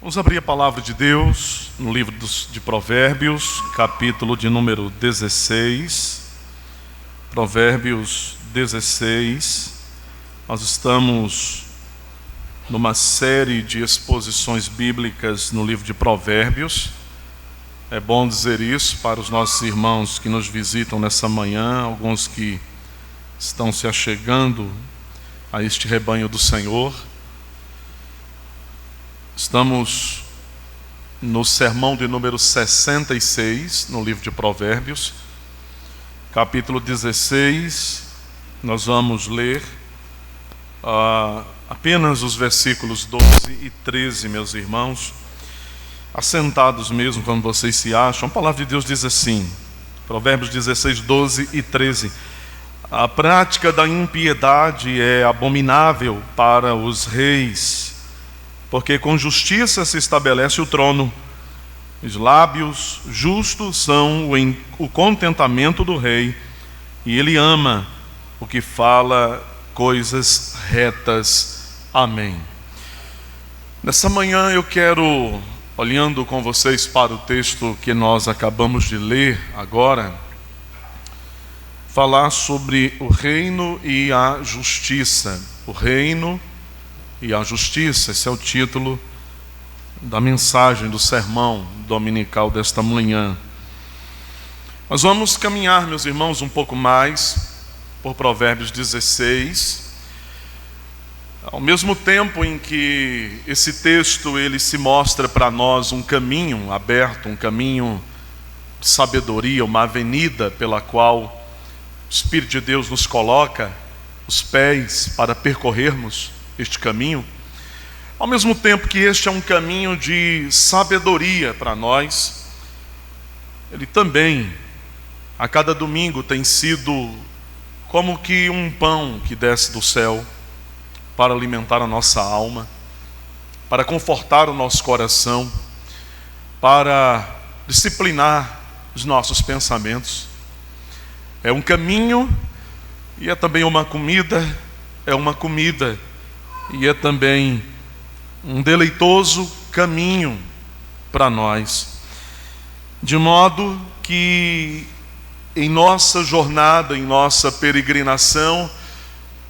Vamos abrir a palavra de Deus no livro de Provérbios, capítulo de número 16. Provérbios 16. Nós estamos numa série de exposições bíblicas no livro de Provérbios. É bom dizer isso para os nossos irmãos que nos visitam nessa manhã, alguns que estão se achegando a este rebanho do Senhor. Estamos no sermão de número 66, no livro de Provérbios, capítulo 16. Nós vamos ler apenas os versículos 12 e 13, meus irmãos, assentados mesmo, como vocês se acham. A palavra de Deus diz assim, Provérbios 16, 12 e 13: a prática da impiedade é abominável para os reis, porque com justiça se estabelece o trono. Os lábios justos são o contentamento do rei, e ele ama o que fala coisas retas. Amém. Nessa manhã eu quero, olhando com vocês para o texto que nós acabamos de ler agora, falar sobre o reino e a justiça. O reino e a justiça, esse é o título da mensagem do sermão dominical desta manhã. Nós vamos caminhar, meus irmãos, um pouco mais por Provérbios 16. Ao mesmo tempo em que esse texto ele se mostra para nós um caminho aberto, um caminho de sabedoria, uma avenida pela qual o Espírito de Deus nos coloca os pés para percorrermos este caminho, ao mesmo tempo que este é um caminho de sabedoria para nós, ele também, a cada domingo, tem sido como que um pão que desce do céu para alimentar a nossa alma, para confortar o nosso coração, para disciplinar os nossos pensamentos. É um caminho e é também uma comida, e é também um deleitoso caminho para nós, de modo que em nossa jornada, em nossa peregrinação,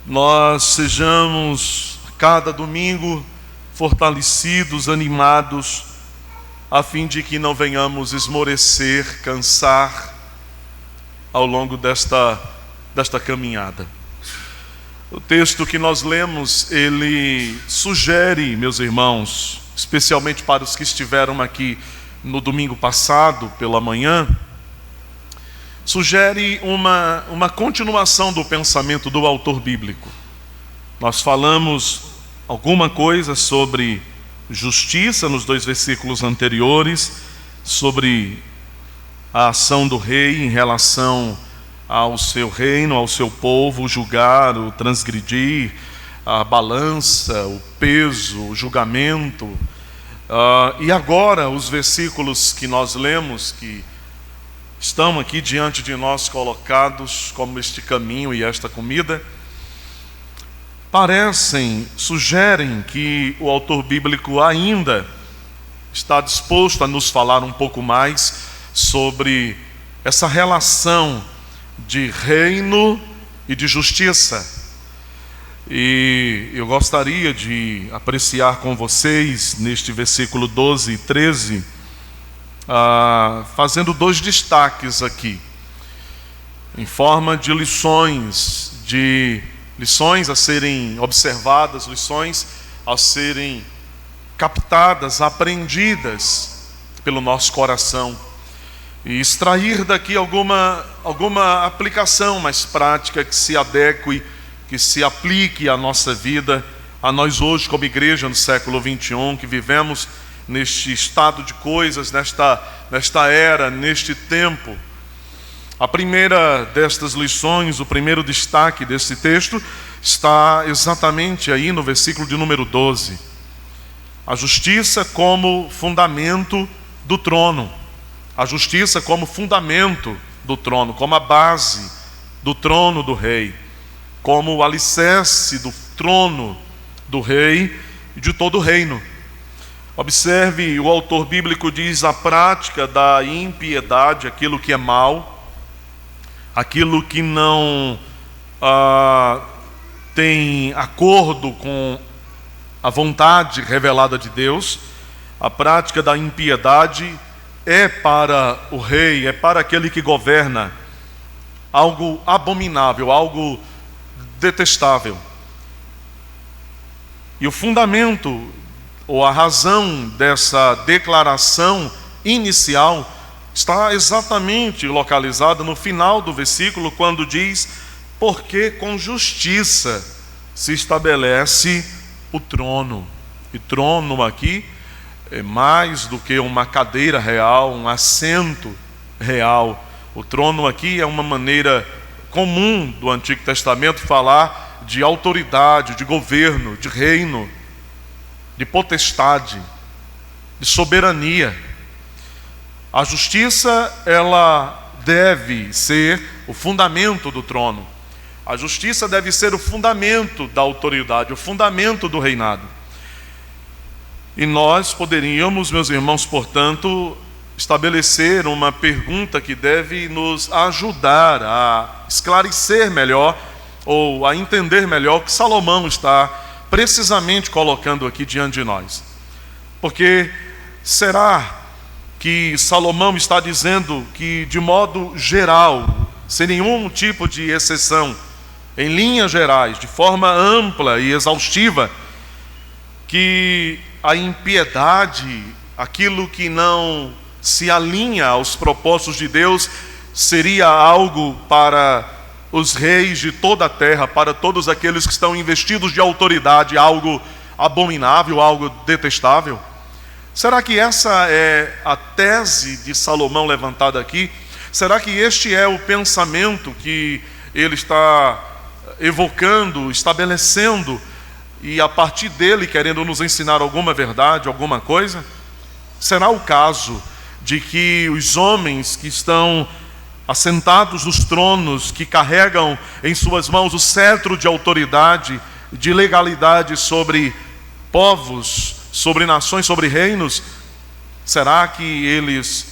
nós sejamos cada domingo fortalecidos, animados, a fim de que não venhamos esmorecer, cansar ao longo desta caminhada. O texto que nós lemos, ele sugere, meus irmãos, especialmente para os que estiveram aqui no domingo passado, pela manhã, sugere uma continuação do pensamento do autor bíblico. Nós falamos alguma coisa sobre justiça nos 2 versículos anteriores, sobre a ação do rei em relação ao seu reino, ao seu povo, julgar, o transgredir, a balança, o peso, o julgamento. E agora os versículos que nós lemos, que estão aqui diante de nós colocados como este caminho e esta comida, sugerem que o autor bíblico ainda está disposto a nos falar um pouco mais sobre essa relação de reino e de justiça. E eu gostaria de apreciar com vocês neste versículo 12 e 13, fazendo 2 destaques aqui, em forma de lições a serem observadas, lições a serem captadas, aprendidas pelo nosso coração, e extrair daqui alguma aplicação mais prática que se adeque, que se aplique à nossa vida, a nós hoje como igreja no século 21, que vivemos neste estado de coisas, nesta era, neste tempo. A primeira destas lições, o primeiro destaque desse texto, está exatamente aí no versículo de número 12. A justiça como fundamento do trono. A justiça como fundamento do trono, como a base do trono do rei, como o alicerce do trono do rei e de todo o reino. Observe, o autor bíblico diz a prática da impiedade, aquilo que é mal, aquilo que não tem acordo com a vontade revelada de Deus. A prática da impiedade é para o rei, é para aquele que governa, algo abominável, algo detestável. E o fundamento, ou a razão dessa declaração inicial, está exatamente localizada no final do versículo, quando diz: porque com justiça se estabelece o trono. E trono aqui é mais do que uma cadeira real, um assento real. O trono aqui é uma maneira comum do Antigo Testamento falar de autoridade, de governo, de reino, de potestade, de soberania. A justiça, ela deve ser o fundamento do trono. A justiça deve ser o fundamento da autoridade, o fundamento do reinado. E nós poderíamos, meus irmãos, portanto, estabelecer uma pergunta que deve nos ajudar a esclarecer melhor, ou a entender melhor o que Salomão está precisamente colocando aqui diante de nós. Porque será que Salomão está dizendo que, de modo geral, sem nenhum tipo de exceção, em linhas gerais, de forma ampla e exaustiva, que a impiedade, aquilo que não se alinha aos propósitos de Deus, seria algo para os reis de toda a terra, para todos aqueles que estão investidos de autoridade, algo abominável, algo detestável? Será que essa é a tese de Salomão levantada aqui? Será que este é o pensamento que ele está evocando, estabelecendo, e a partir dele querendo nos ensinar alguma verdade, alguma coisa? Será o caso de que os homens que estão assentados nos tronos, que carregam em suas mãos o cetro de autoridade, de legalidade sobre povos, sobre nações, sobre reinos, será que eles,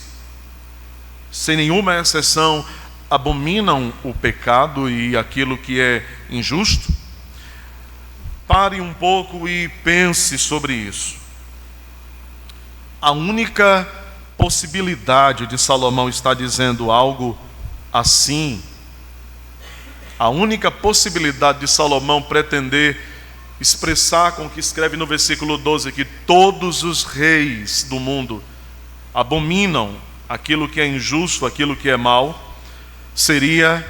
sem nenhuma exceção, abominam o pecado e aquilo que é injusto? Pare um pouco e pense sobre isso. A única possibilidade de Salomão estar dizendo algo assim, a única possibilidade de Salomão pretender expressar com o que escreve no versículo 12, que todos os reis do mundo abominam aquilo que é injusto, aquilo que é mal, seria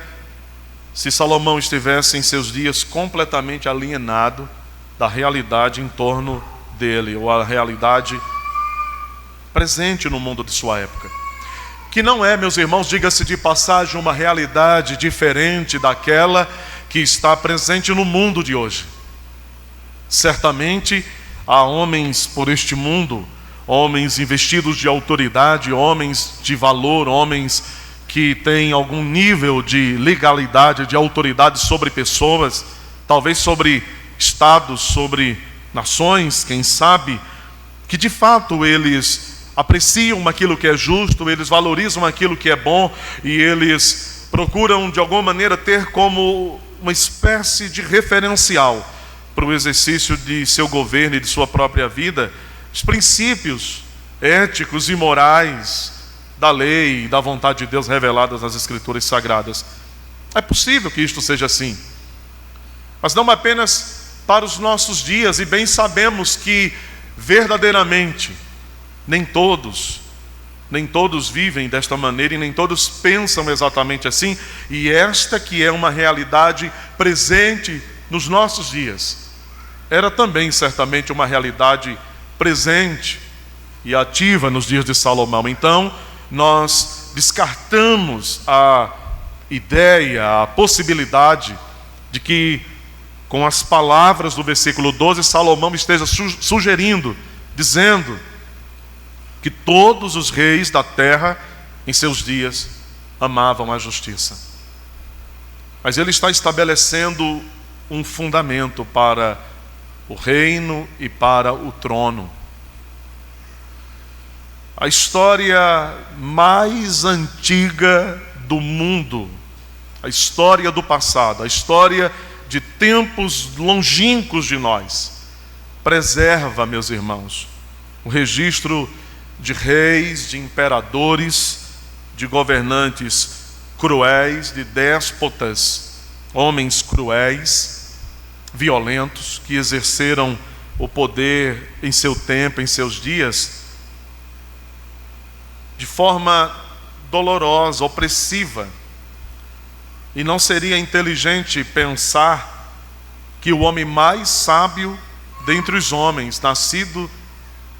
se Salomão estivesse em seus dias completamente alienado da realidade em torno dele, ou a realidade presente no mundo de sua época, que não é, meus irmãos, diga-se de passagem, uma realidade diferente daquela que está presente no mundo de hoje. Certamente há homens por este mundo, homens investidos de autoridade, homens de valor, homens que têm algum nível de legalidade, de autoridade sobre pessoas, talvez sobre estados, sobre nações, quem sabe, que de fato eles apreciam aquilo que é justo, eles valorizam aquilo que é bom, e eles procuram de alguma maneira ter como uma espécie de referencial para o exercício de seu governo e de sua própria vida, os princípios éticos e morais da lei e da vontade de Deus reveladas nas Escrituras Sagradas. É possível que isto seja assim, mas não apenas para os nossos dias, e bem sabemos que verdadeiramente nem todos vivem desta maneira e nem todos pensam exatamente assim, e esta que é uma realidade presente nos nossos dias, era também certamente uma realidade presente e ativa nos dias de Salomão. Então nós descartamos a ideia, a possibilidade de que, com as palavras do versículo 12, Salomão esteja sugerindo, dizendo que todos os reis da terra em seus dias amavam a justiça. Mas ele está estabelecendo um fundamento para o reino e para o trono. a história mais antiga do mundo, a história do passado, a história de tempos longínquos de nós, preserva, meus irmãos, o registro de reis, de imperadores, de governantes cruéis, de déspotas, homens cruéis, violentos, que exerceram o poder em seu tempo, em seus dias, de forma dolorosa, opressiva. E não seria inteligente pensar que o homem mais sábio dentre os homens, nascido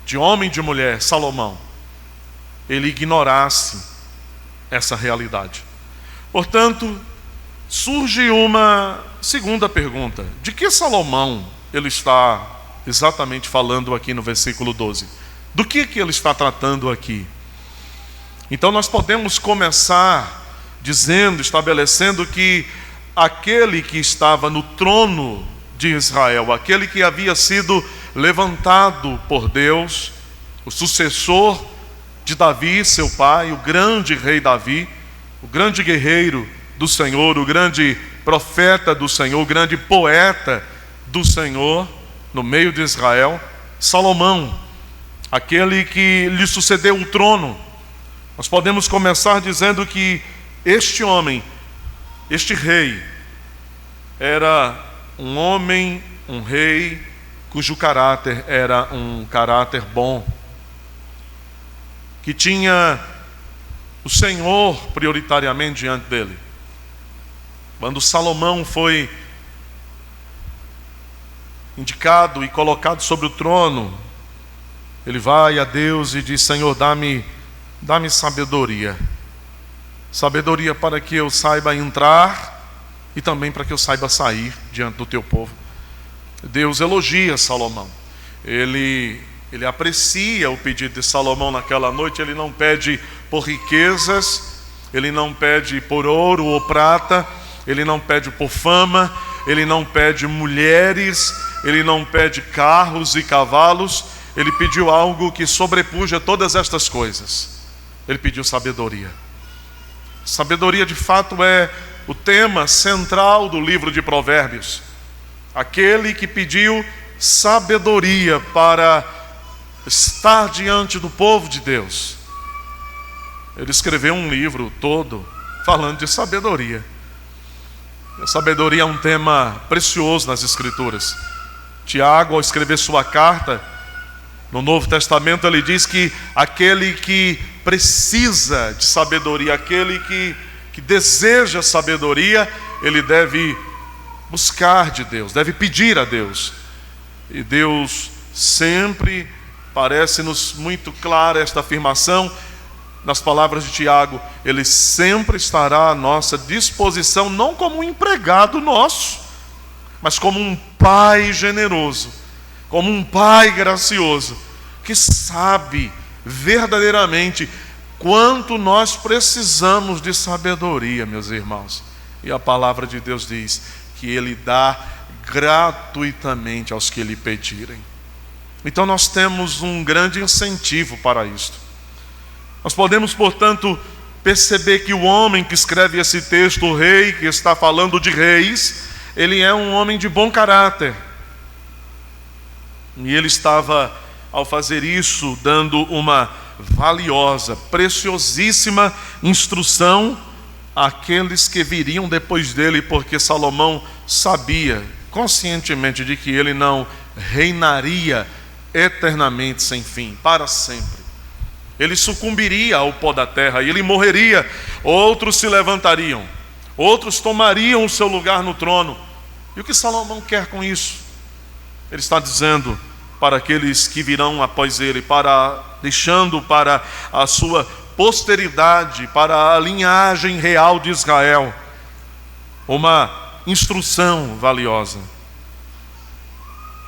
de homem e de mulher, Salomão, ele ignorasse essa realidade. Portanto, surge uma segunda pergunta: de que Salomão ele está exatamente falando aqui no versículo 12? Do que ele está tratando aqui? Então nós podemos começar estabelecendo que aquele que estava no trono de Israel, aquele que havia sido levantado por Deus, o sucessor de Davi, seu pai, o grande rei Davi, o grande guerreiro do Senhor, o grande profeta do Senhor, o grande poeta do Senhor no meio de Israel, Salomão, aquele que lhe sucedeu o trono. Nós podemos começar dizendo que este homem, este rei, era um homem, um rei, cujo caráter era um caráter bom, que tinha o Senhor prioritariamente diante dele. Quando Salomão foi indicado e colocado sobre o trono, ele vai a Deus e diz: Senhor, dá-me sabedoria. Sabedoria para que eu saiba entrar e também para que eu saiba sair diante do teu povo. Deus elogia Salomão. Ele aprecia o pedido de Salomão naquela noite. Ele não pede por riquezas, ele não pede por ouro ou prata, ele não pede por fama, ele não pede mulheres, ele não pede carros e cavalos. Ele pediu algo que sobrepuja todas estas coisas. Ele pediu sabedoria. Sabedoria, de fato, é o tema central do livro de Provérbios. Aquele que pediu sabedoria para estar diante do povo de Deus, ele escreveu um livro todo falando de sabedoria. A sabedoria é um tema precioso nas Escrituras. Tiago, ao escrever sua carta no Novo Testamento, ele diz que aquele que precisa de sabedoria, aquele que deseja sabedoria, ele deve buscar de Deus, deve pedir a Deus. E Deus sempre parece-nos muito clara esta afirmação nas palavras de Tiago: ele sempre estará à nossa disposição, não como um empregado nosso, mas como um pai generoso, como um pai gracioso, que sabe verdadeiramente quanto nós precisamos de sabedoria, meus irmãos. E a palavra de Deus diz que ele dá gratuitamente aos que lhe pedirem. Então nós temos um grande incentivo para isto. Nós podemos, portanto, perceber que o homem que escreve esse texto, o rei que está falando de reis, ele é um homem de bom caráter. E ele estava, ao fazer isso, dando uma valiosa, preciosíssima instrução àqueles que viriam depois dele, porque Salomão sabia conscientemente de que ele não reinaria eternamente sem fim, para sempre. Ele sucumbiria ao pó da terra e ele morreria. Outros se levantariam, outros tomariam o seu lugar no trono. E o que Salomão quer com isso? Ele está dizendo para aqueles que virão após ele, deixando para a sua posteridade, para a linhagem real de Israel, uma instrução valiosa.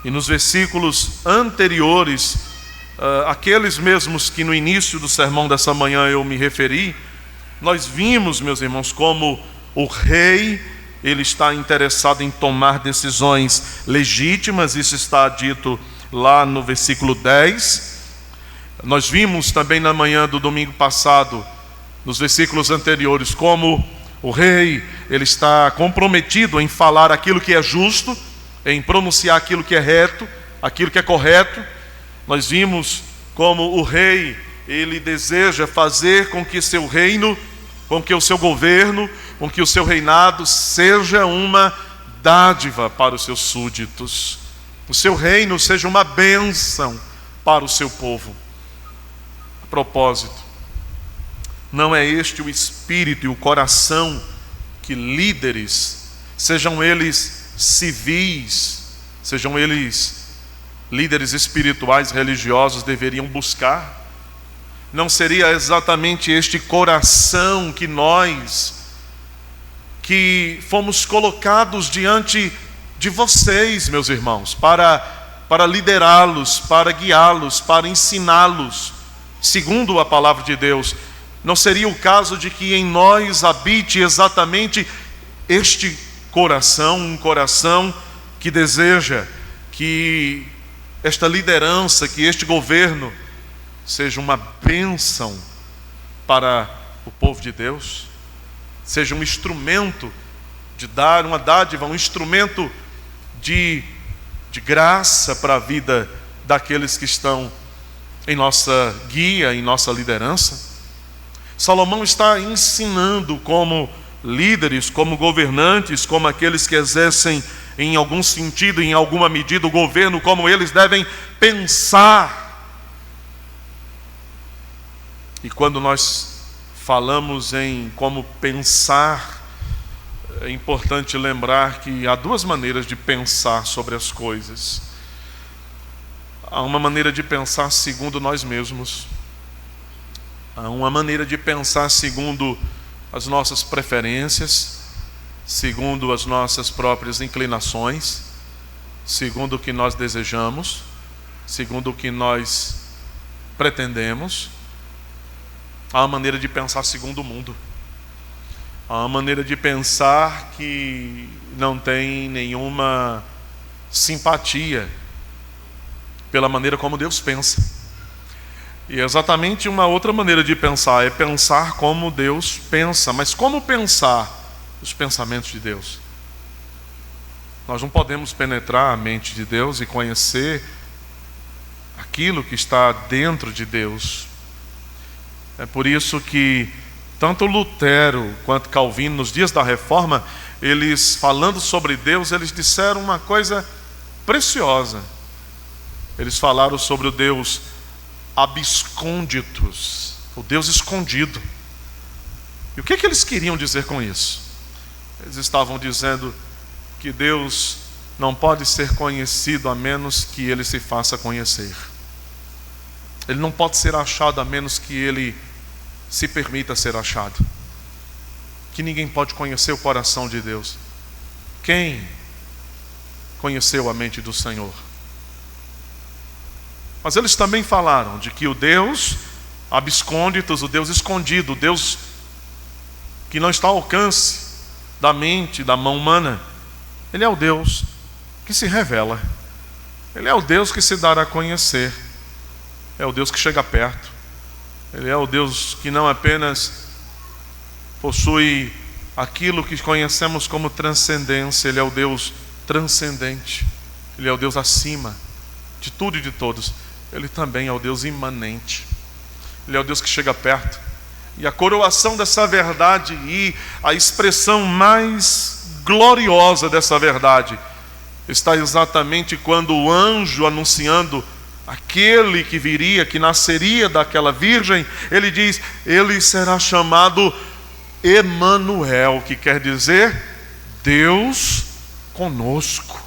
E nos versículos anteriores, aqueles mesmos que no início do sermão dessa manhã eu me referi, nós vimos, meus irmãos, como o rei, ele está interessado em tomar decisões legítimas. Isso está dito lá no versículo 10. Nós vimos também na manhã do domingo passado, nos versículos anteriores, como o rei, ele está comprometido em falar aquilo que é justo, em pronunciar aquilo que é reto, aquilo que é correto. Nós vimos como o rei, ele deseja fazer com que seu reino, com que o seu governo, com que o seu reinado seja uma dádiva para os seus súditos. O seu reino seja uma bênção para o seu povo. A propósito, não é este o espírito e o coração que líderes, sejam eles civis, sejam eles líderes espirituais, religiosos, deveriam buscar? Não seria exatamente este coração que nós, que fomos colocados diante de vocês, meus irmãos, para liderá-los, para guiá-los, para ensiná-los, segundo a palavra de Deus? Não seria o caso de que em nós habite exatamente este coração, um coração que deseja que esta liderança, que este governo seja uma bênção para o povo de Deus, seja um instrumento de dar uma dádiva, um instrumento de graça para a vida daqueles que estão em nossa guia, em nossa liderança? Salomão está ensinando como líderes, como governantes, como aqueles que exercem em algum sentido, em alguma medida, o governo, como eles devem pensar. E quando nós falamos em como pensar, é importante lembrar que há duas maneiras de pensar sobre as coisas. Há uma maneira de pensar segundo nós mesmos. Há uma maneira de pensar segundo as nossas preferências, segundo as nossas próprias inclinações, segundo o que nós desejamos, segundo o que nós pretendemos. Há uma maneira de pensar segundo o mundo. Há uma maneira de pensar que não tem nenhuma simpatia pela maneira como Deus pensa. E exatamente uma outra maneira de pensar é pensar como Deus pensa. Mas como pensar os pensamentos de Deus? Nós não podemos penetrar a mente de Deus e conhecer aquilo que está dentro de Deus. É por isso que tanto Lutero quanto Calvino, nos dias da Reforma, eles falando sobre Deus, eles disseram uma coisa preciosa. Eles falaram sobre o Deus abscônditos, o Deus escondido. E o que eles queriam dizer com isso? Eles estavam dizendo que Deus não pode ser conhecido a menos que Ele se faça conhecer. Ele não pode ser achado a menos que Ele se permita ser achado. Que ninguém pode conhecer o coração de Deus. Quem conheceu a mente do Senhor? Mas eles também falaram de que o Deus abscônditos, o Deus escondido, o Deus que não está ao alcance da mente, da mão humana, Ele é o Deus que se revela. Ele é o Deus que se dará a conhecer. É o Deus que chega perto. Ele é o Deus que não apenas possui aquilo que conhecemos como transcendência. Ele é o Deus transcendente. Ele é o Deus acima de tudo e de todos. Ele também é o Deus imanente. Ele é o Deus que chega perto. E a coroação dessa verdade e a expressão mais gloriosa dessa verdade está exatamente quando o anjo anunciando aquele que viria, que nasceria daquela virgem, ele diz: ele será chamado Emanuel, que quer dizer Deus conosco.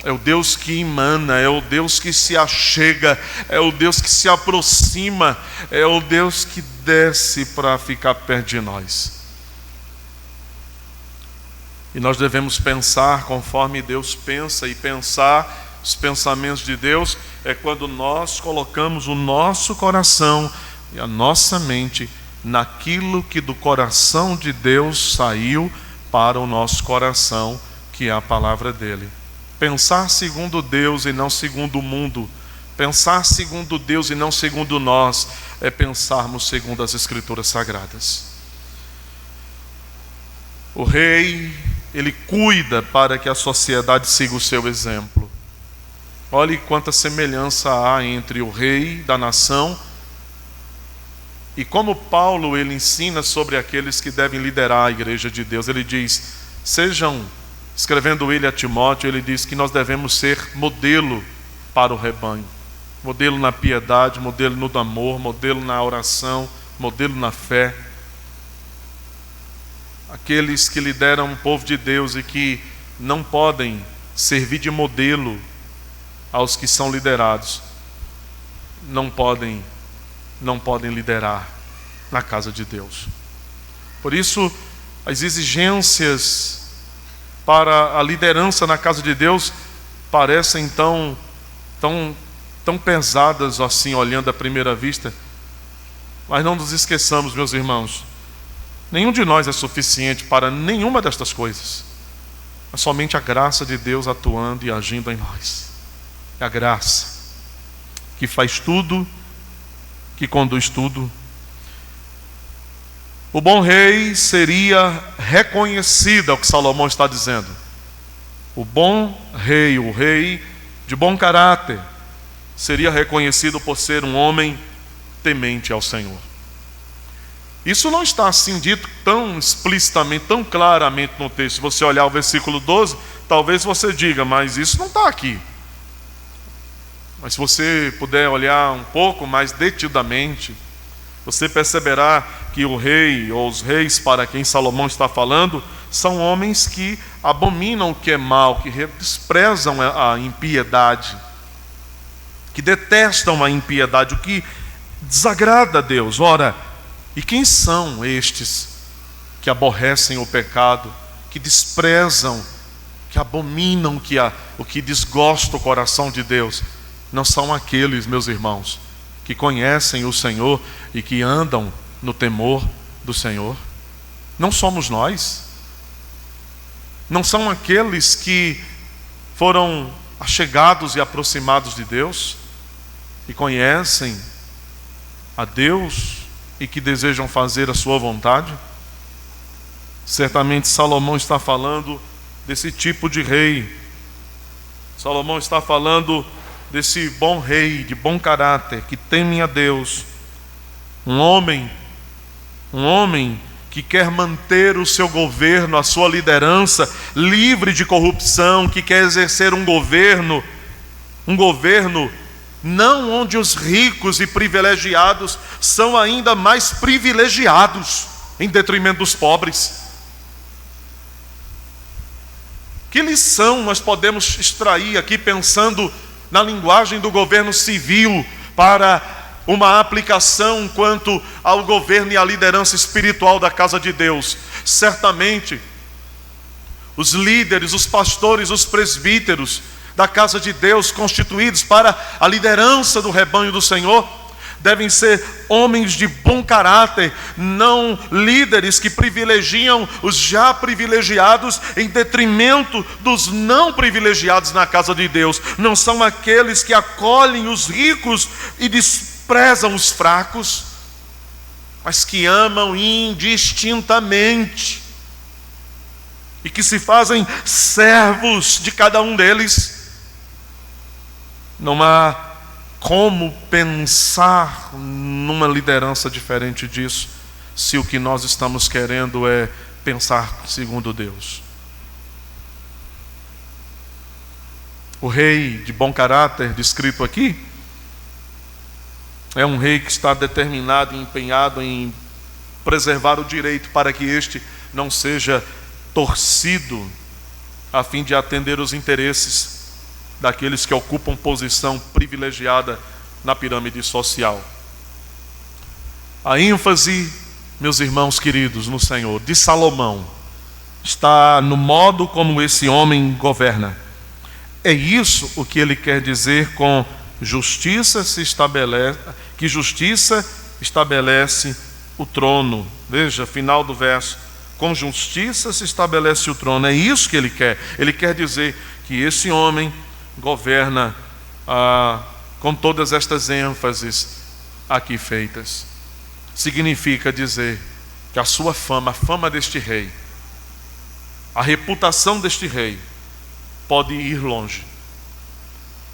É o Deus que emana, é o Deus que se achega, é o Deus que se aproxima, é o Deus que desce para ficar perto de nós. E nós devemos pensar conforme Deus pensa, e pensar os pensamentos de Deus é quando nós colocamos o nosso coração e a nossa mente naquilo que do coração de Deus saiu para o nosso coração, que é a palavra dele. Pensar segundo Deus e não segundo o mundo Pensar segundo Deus e não segundo nós é pensarmos segundo as Escrituras Sagradas. O rei, ele cuida para que a sociedade siga o seu exemplo. Olhe quanta semelhança há entre o rei da nação e como Paulo ele ensina sobre aqueles que devem liderar a igreja de Deus. Ele diz, escrevendo ele a Timóteo, ele diz que nós devemos ser modelo para o rebanho. Modelo na piedade, modelo no amor, modelo na oração, modelo na fé. Aqueles que lideram o povo de Deus e que não podem servir de modelo aos que são liderados, não podem liderar na casa de Deus. Por isso, as exigências para a liderança na casa de Deus parecem tão pesadas assim, olhando à primeira vista. Mas não nos esqueçamos, meus irmãos, nenhum de nós é suficiente para nenhuma destas coisas. É somente a graça de Deus atuando e agindo em nós. É a graça que faz tudo, que conduz tudo. O bom rei seria reconhecido, é o que Salomão está dizendo. O bom rei, o rei de bom caráter, seria reconhecido por ser um homem temente ao Senhor. Isso não está assim dito tão explicitamente, tão claramente no texto. Se você olhar o versículo 12, talvez você diga, mas isso não está aqui. Mas se você puder olhar um pouco mais detidamente, você perceberá que o rei, ou os reis para quem Salomão está falando, são homens que abominam o que é mal, que desprezam a impiedade, que detestam a impiedade, o que desagrada a Deus. Ora, e quem são estes que aborrecem o pecado, que desprezam, que abominam o que desgosta o coração de Deus? Não são aqueles, meus irmãos, que conhecem o Senhor e que andam no temor do Senhor. Não somos nós. Não são aqueles que foram achegados e aproximados de Deus e conhecem a Deus e que desejam fazer a sua vontade. Certamente Salomão está falando desse tipo de rei. Salomão está falando desse bom rei, de bom caráter, que teme a Deus. Um homem que quer manter o seu governo, a sua liderança, livre de corrupção, que quer exercer um governo não onde os ricos e privilegiados são ainda mais privilegiados, em detrimento dos pobres. Que lição nós podemos extrair aqui, pensando na linguagem do governo civil, para uma aplicação quanto ao governo e à liderança espiritual da casa de Deus? Certamente, os líderes, os pastores, os presbíteros da casa de Deus, constituídos para a liderança do rebanho do Senhor, devem ser homens de bom caráter, não líderes que privilegiam os já privilegiados em detrimento dos não privilegiados na casa de Deus. Não são aqueles que acolhem os ricos e desprezam os fracos, mas que amam indistintamente e que se fazem servos de cada um deles. Não há como pensar numa liderança diferente disso, se o que nós estamos querendo é pensar segundo Deus. O rei de bom caráter descrito aqui é um rei que está determinado e empenhado em preservar o direito para que este não seja torcido, a fim de atender os interesses daqueles que ocupam posição privilegiada na pirâmide social. A ênfase, meus irmãos queridos no Senhor, de Salomão, está no modo como esse homem governa. É isso o que ele quer dizer com justiça se estabelece, que justiça estabelece o trono. Veja, final do verso. Com justiça se estabelece o trono. É isso que ele quer. Ele quer dizer que esse homem governa com todas estas ênfases aqui feitas. Significa dizer que a sua fama, a fama deste rei, a reputação deste rei pode ir longe.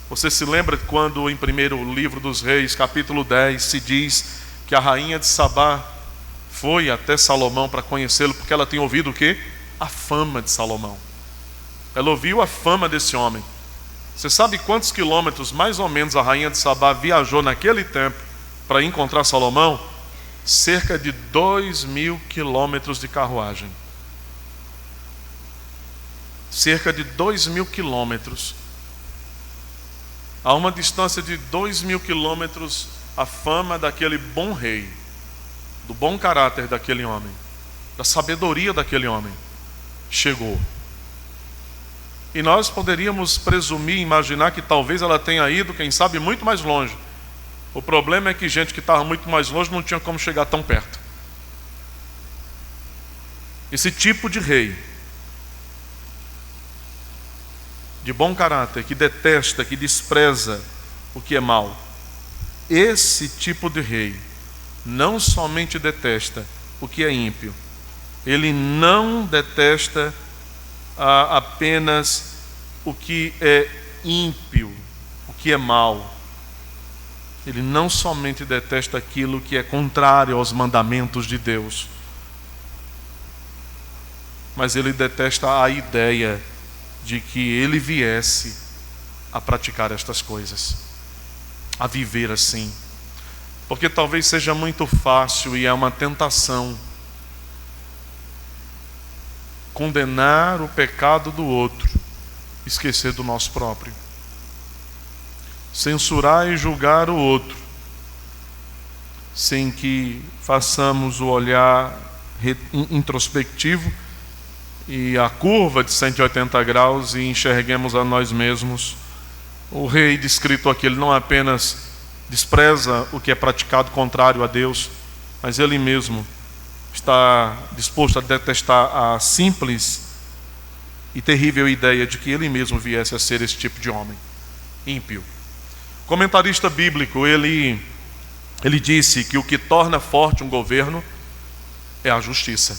Você se lembra quando em 1º livro dos Reis, capítulo 10, se diz que a rainha de Sabá foi até Salomão para conhecê-lo, porque ela tinha ouvido o quê? A fama de Salomão. Ela ouviu a fama desse homem. Você sabe quantos quilômetros mais ou menos a rainha de Sabá viajou naquele tempo para encontrar Salomão? Cerca de 2.000 quilômetros de carruagem. Cerca de 2.000 quilômetros. A uma distância de 2.000 quilômetros, a fama daquele bom rei, do bom caráter daquele homem, da sabedoria daquele homem, chegou. E nós poderíamos presumir, imaginar que talvez ela tenha ido, quem sabe, muito mais longe. O problema é que gente que estava muito mais longe não tinha como chegar tão perto. Esse tipo de rei, de bom caráter, que detesta, que despreza o que é mal, esse tipo de rei não somente detesta o que é ímpio, ele não detesta apenas o que é ímpio, o que é mal. Ele não somente detesta aquilo que é contrário aos mandamentos de Deus, mas ele detesta a ideia de que ele viesse a praticar estas coisas, a viver assim. Porque talvez seja muito fácil e é uma tentação condenar o pecado do outro, esquecer do nosso próprio. Censurar e julgar o outro, sem que façamos o olhar introspectivo e a curva de 180 graus e enxerguemos a nós mesmos. O rei descrito aqui, ele não apenas despreza o que é praticado contrário a Deus, mas ele mesmo está disposto a detestar a simples e terrível ideia de que ele mesmo viesse a ser esse tipo de homem ímpio. O comentarista bíblico, ele disse que o que torna forte um governo é a justiça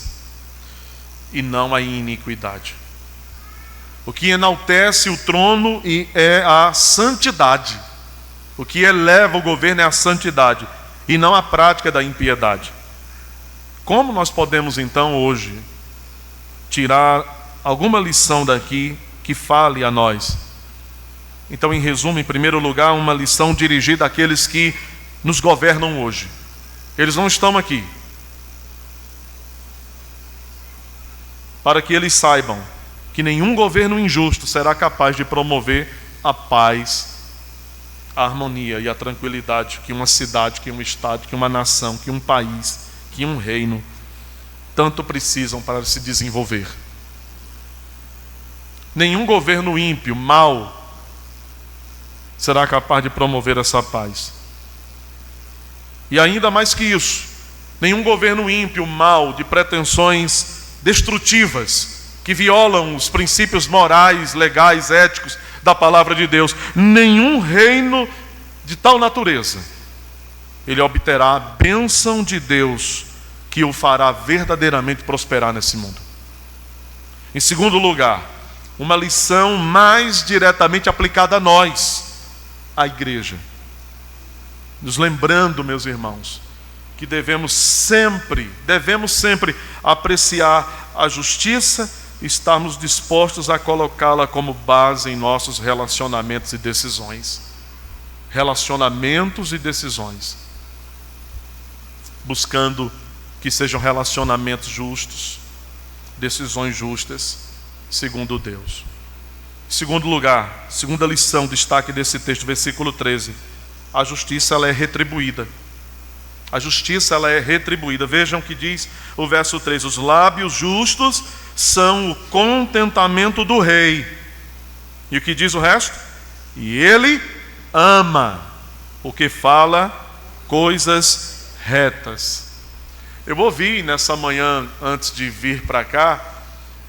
e não a iniquidade. O que enaltece o trono é a santidade. O que eleva o governo é a santidade e não a prática da impiedade. Como nós podemos então hoje tirar alguma lição daqui que fale a nós? Então, em resumo, em primeiro lugar, uma lição dirigida àqueles que nos governam hoje. Eles não estão aqui para que eles saibam que nenhum governo injusto será capaz de promover a paz, a harmonia e a tranquilidade que uma cidade, que um estado, que uma nação, que um país, que um reino tanto precisam para se desenvolver. Nenhum governo ímpio, mau, será capaz de promover essa paz. E ainda mais que isso, nenhum governo ímpio, mau, de pretensões destrutivas, que violam os princípios morais, legais, éticos da palavra de Deus, nenhum reino de tal natureza, ele obterá a bênção de Deus que o fará verdadeiramente prosperar nesse mundo. Em segundo lugar, uma lição mais diretamente aplicada a nós, a igreja, nos lembrando, meus irmãos, que devemos sempre apreciar a justiça e estarmos dispostos a colocá-la como base em nossos relacionamentos e decisões. Relacionamentos e decisões, buscando que sejam relacionamentos justos, decisões justas, segundo Deus. Em segundo lugar, segunda lição, destaque desse texto, versículo 13. A justiça, ela é retribuída. A justiça, ela é retribuída. Vejam que diz o verso 3. Os lábios justos são o contentamento do rei. E o que diz o resto? E ele ama o que fala coisas retas. Eu ouvi nessa manhã, antes de vir para cá,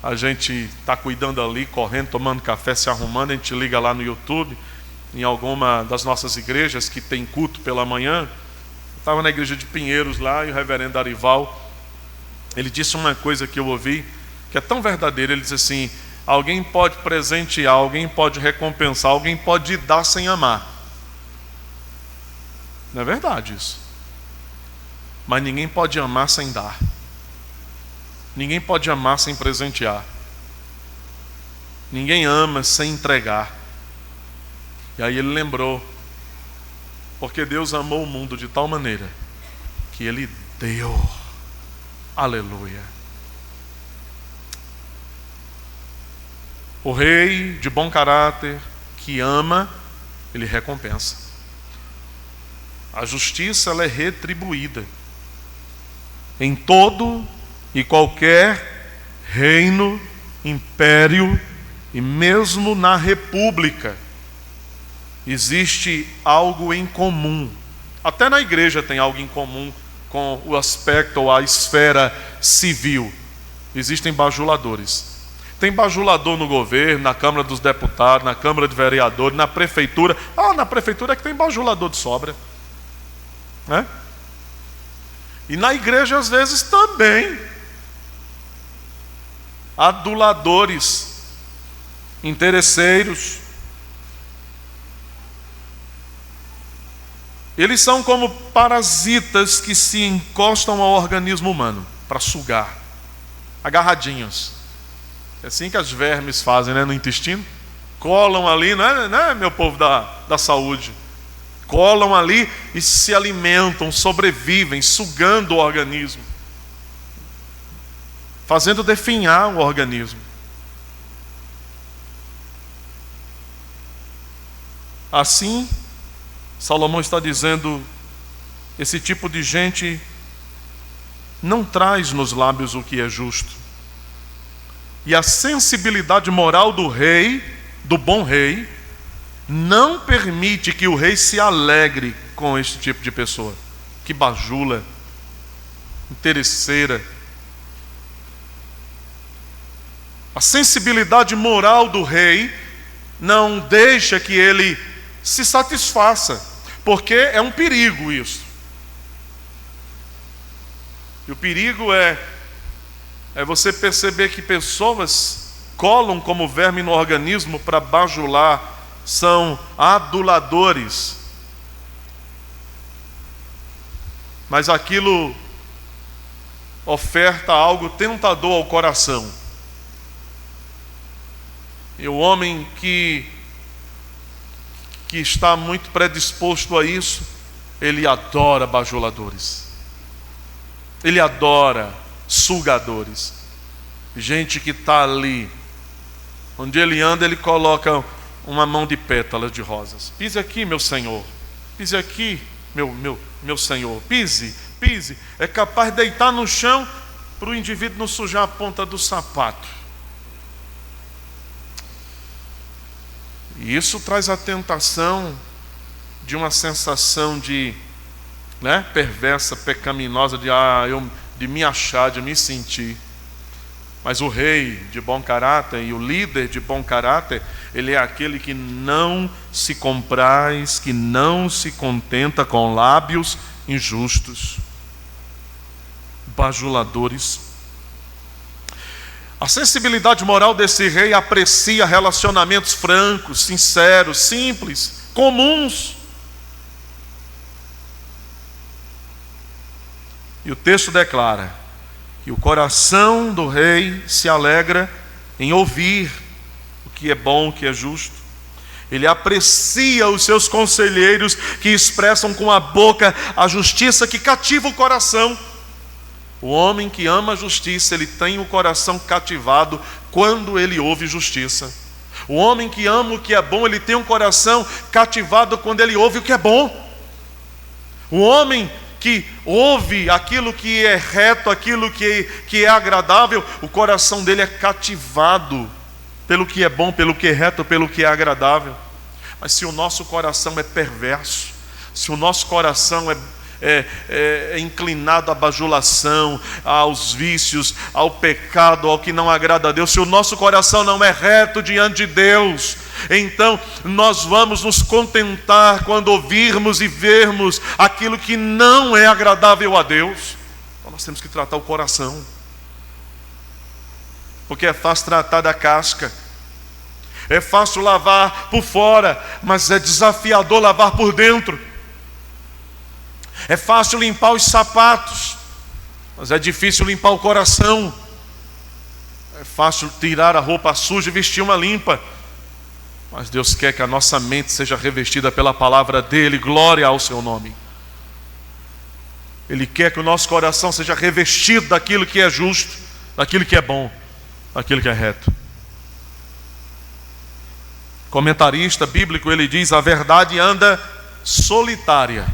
a gente está cuidando ali, correndo, tomando café, se arrumando, a gente liga lá no YouTube em alguma das nossas igrejas que tem culto pela manhã. Eu estava na igreja de Pinheiros lá, e o reverendo Arival, ele disse uma coisa que eu ouvi, que é tão verdadeira. Ele disse assim: alguém pode presentear, alguém pode recompensar, alguém pode dar sem amar. Não é verdade isso? Mas ninguém pode amar sem dar. Ninguém pode amar sem presentear. Ninguém ama sem entregar. E aí ele lembrou, porque Deus amou o mundo de tal maneira que Ele deu. Aleluia. O rei de bom caráter, que ama, ele recompensa. A justiça, ela é retribuída em todo e qualquer reino, império e mesmo na república. Existe algo em comum. Até na igreja tem algo em comum com o aspecto ou a esfera civil. Existem bajuladores. Tem bajulador no governo, na Câmara dos Deputados, na Câmara de Vereadores, na Prefeitura. Na Prefeitura é que tem bajulador de sobra, né? E na igreja às vezes também. Aduladores, interesseiros. Eles são como parasitas que se encostam ao organismo humano para sugar, agarradinhos. É assim que as vermes fazem, né, no intestino. Colam ali, né, meu povo da saúde. Colam ali e se alimentam, sobrevivem, sugando o organismo, fazendo definhar o organismo. Assim, Salomão está dizendo, esse tipo de gente não traz nos lábios o que é justo. E a sensibilidade moral do rei, do bom rei, não permite que o rei se alegre com esse tipo de pessoa, que bajula, interesseira. A sensibilidade moral do rei não deixa que ele se satisfaça, porque é um perigo isso. E o perigo é você perceber que pessoas colam como verme no organismo para bajular, são aduladores. Mas aquilo oferta algo tentador ao coração. E o homem que está muito predisposto a isso, ele adora bajuladores. Ele adora sugadores. Gente que está ali, onde ele anda, ele coloca uma mão de pétalas de rosas. Pise aqui, meu senhor. Pise aqui, meu senhor. Pise. É capaz de deitar no chão para o indivíduo não sujar a ponta do sapato. E isso traz a tentação de uma sensação de, perversa, pecaminosa, de me achar, de me sentir. Mas o rei de bom caráter e o líder de bom caráter, ele é aquele que não se compraz, que não se contenta com lábios injustos, bajuladores. A sensibilidade moral desse rei aprecia relacionamentos francos, sinceros, simples, comuns. E o texto declara que o coração do rei se alegra em ouvir o que é bom, o que é justo. Ele aprecia os seus conselheiros que expressam com a boca a justiça que cativa o coração. O homem que ama a justiça, ele tem o coração cativado quando ele ouve justiça. O homem que ama o que é bom, ele tem um coração cativado quando ele ouve o que é bom. O homem que ouve aquilo que é reto, aquilo que é agradável, o coração dele é cativado pelo que é bom, pelo que é reto, pelo que é agradável. Mas se o nosso coração é perverso, se o nosso coração é inclinado à bajulação, aos vícios, ao pecado, ao que não agrada a Deus, se o nosso coração não é reto diante de Deus, Então nós vamos nos contentar quando ouvirmos e vermos aquilo que não é agradável a Deus. Então nós temos que tratar o coração, porque é fácil tratar da casca, é fácil lavar por fora, mas é desafiador lavar por dentro. É fácil limpar os sapatos, mas é difícil limpar o coração. É fácil tirar a roupa suja e vestir uma limpa, mas Deus quer que a nossa mente seja revestida pela palavra dEle. Glória ao seu nome. Ele quer que o nosso coração seja revestido daquilo que é justo, daquilo que é bom, daquilo que é reto. Comentarista bíblico, ele diz: a verdade anda solitária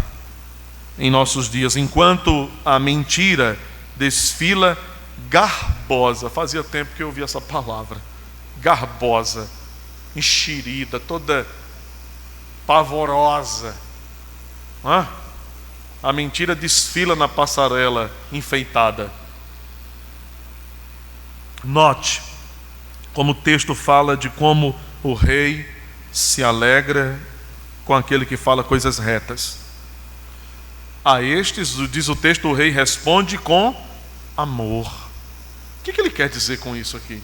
em nossos dias, enquanto a mentira desfila garbosa. Fazia tempo que eu ouvi essa palavra, garbosa, enxerida, toda pavorosa. A mentira desfila na passarela enfeitada. Note como o texto fala de como o rei se alegra com aquele que fala coisas retas. A estes, diz o texto, o rei responde com amor. O que ele quer dizer com isso aqui?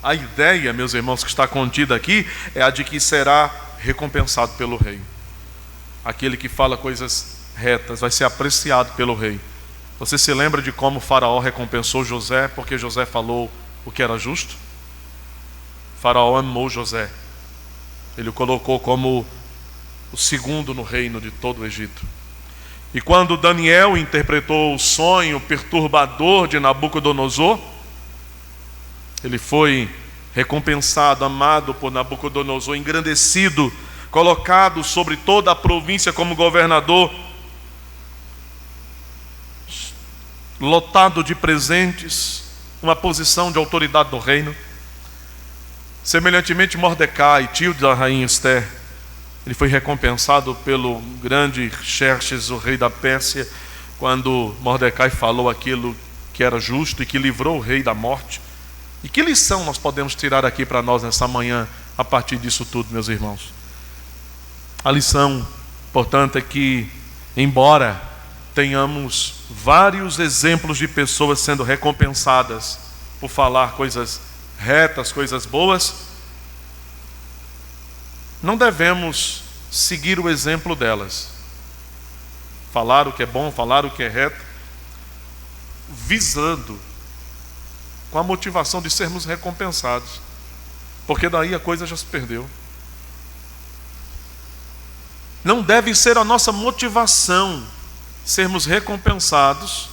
A ideia, meus irmãos, que está contida aqui é a de que será recompensado pelo rei. Aquele que fala coisas retas vai ser apreciado pelo rei. Você se lembra de como Faraó recompensou José porque José falou o que era justo? Faraó amou José. Ele o colocou como o segundo no reino de todo o Egito. E quando Daniel interpretou o sonho perturbador de Nabucodonosor, ele foi recompensado, amado por Nabucodonosor, engrandecido, colocado sobre toda a província como governador, lotado de presentes, uma posição de autoridade no reino. Semelhantemente, Mordecai, tio da rainha Esther, ele foi recompensado pelo grande Xerxes, o rei da Pérsia, quando Mordecai falou aquilo que era justo e que livrou o rei da morte. E que lição nós podemos tirar aqui para nós nessa manhã a partir disso tudo, meus irmãos? A lição, portanto, é que, embora tenhamos vários exemplos de pessoas sendo recompensadas por falar coisas retas, coisas boas, não devemos seguir o exemplo delas. Falar o que é bom, falar o que é reto, visando, com a motivação de sermos recompensados, porque daí a coisa já se perdeu. Não deve ser a nossa motivação sermos recompensados,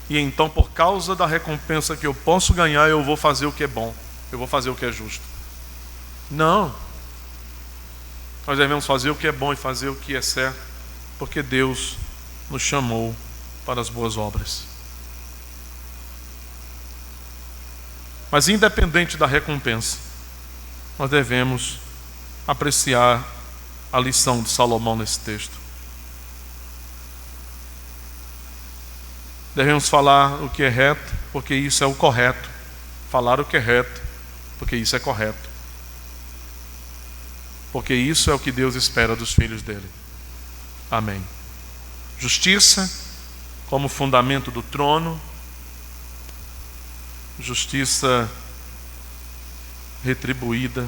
e então, por causa da recompensa que eu posso ganhar, eu vou fazer o que é bom, eu vou fazer o que é justo. Não. Nós devemos fazer o que é bom e fazer o que é certo, porque Deus nos chamou para as boas obras. Mas independente da recompensa, nós devemos apreciar a lição de Salomão nesse texto. Devemos falar o que é reto, porque isso é o correto. Falar o que é reto, porque isso é correto. Porque isso é o que Deus espera dos filhos dele. Amém. Justiça como fundamento do trono. Justiça retribuída.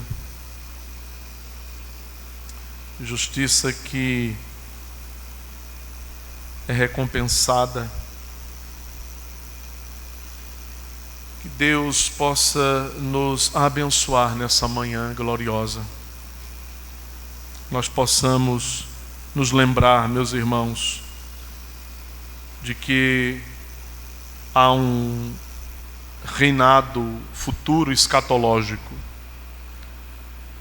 Justiça que é recompensada. Que Deus possa nos abençoar nessa manhã gloriosa. Nós possamos nos lembrar, meus irmãos, de que há um reinado futuro escatológico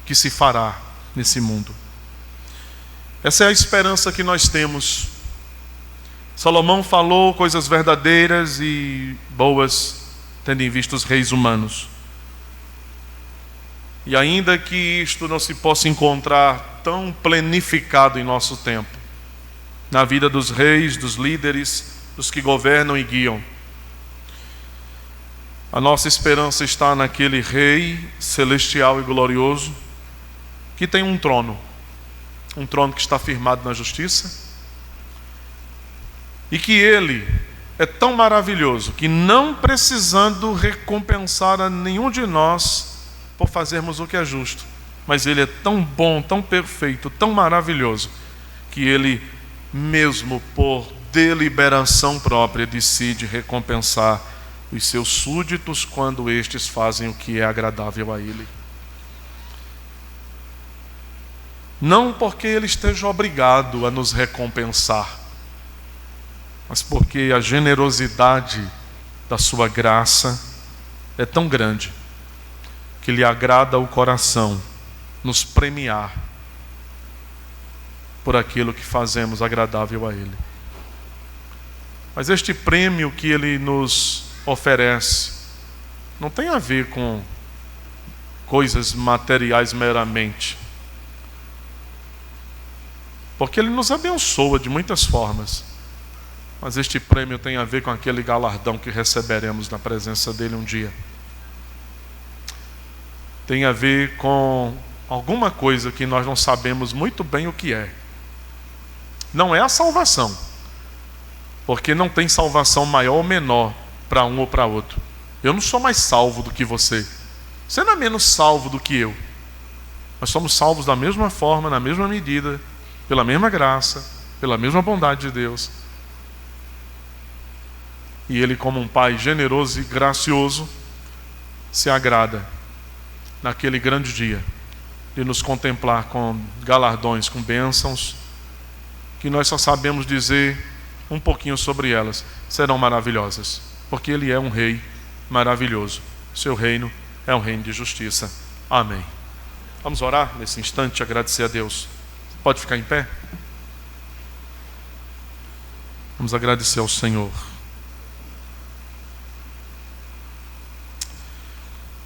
que se fará nesse mundo. Essa é a esperança que nós temos. Salomão falou coisas verdadeiras e boas, tendo em vista os reis humanos. E ainda que isto não se possa encontrar tão planificado em nosso tempo, na vida dos reis, dos líderes, dos que governam e guiam, A nossa esperança está naquele Rei celestial e glorioso que tem um trono que está firmado na justiça, e que Ele é tão maravilhoso que, não precisando recompensar a nenhum de nós por fazermos o que é justo, mas Ele é tão bom, tão perfeito, tão maravilhoso, que Ele mesmo por deliberação própria decide recompensar os seus súditos quando estes fazem o que é agradável a Ele. Não porque Ele esteja obrigado a nos recompensar, mas porque a generosidade da sua graça é tão grande que lhe agrada o coração nos premiar por aquilo que fazemos agradável a Ele. Mas este prêmio que Ele nos oferece não tem a ver com coisas materiais meramente, porque Ele nos abençoa de muitas formas. Mas este prêmio tem a ver com aquele galardão que receberemos na presença dEle um dia. Tem a ver com alguma coisa que nós não sabemos muito bem o que é. Não é a salvação, porque não tem salvação maior ou menor para um ou para outro. Eu não sou mais salvo do que você. Você não é menos salvo do que eu. Nós somos salvos da mesma forma, na mesma medida, pela mesma graça, pela mesma bondade de Deus. E Ele, como um Pai generoso e gracioso, se agrada naquele grande dia de nos contemplar com galardões, com bênçãos, que nós só sabemos dizer um pouquinho sobre elas. Serão maravilhosas, porque Ele é um Rei maravilhoso. Seu reino é um reino de justiça. Amém. Vamos orar nesse instante, agradecer a Deus. Pode ficar em pé? Vamos agradecer ao Senhor.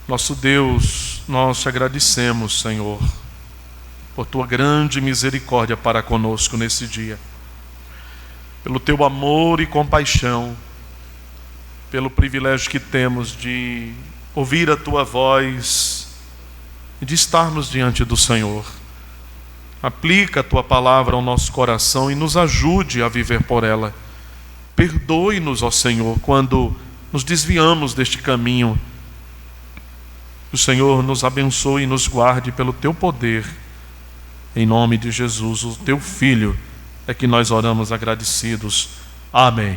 Nosso Deus, nós te agradecemos, Senhor, por tua grande misericórdia para conosco nesse dia, pelo teu amor e compaixão, pelo privilégio que temos de ouvir a tua voz e de estarmos diante do Senhor. Aplica a tua palavra ao nosso coração e nos ajude a viver por ela. Perdoe-nos, ó Senhor, quando nos desviamos deste caminho. O Senhor nos abençoe e nos guarde pelo teu poder. Em nome de Jesus, o teu Filho, é que nós oramos agradecidos. Amém.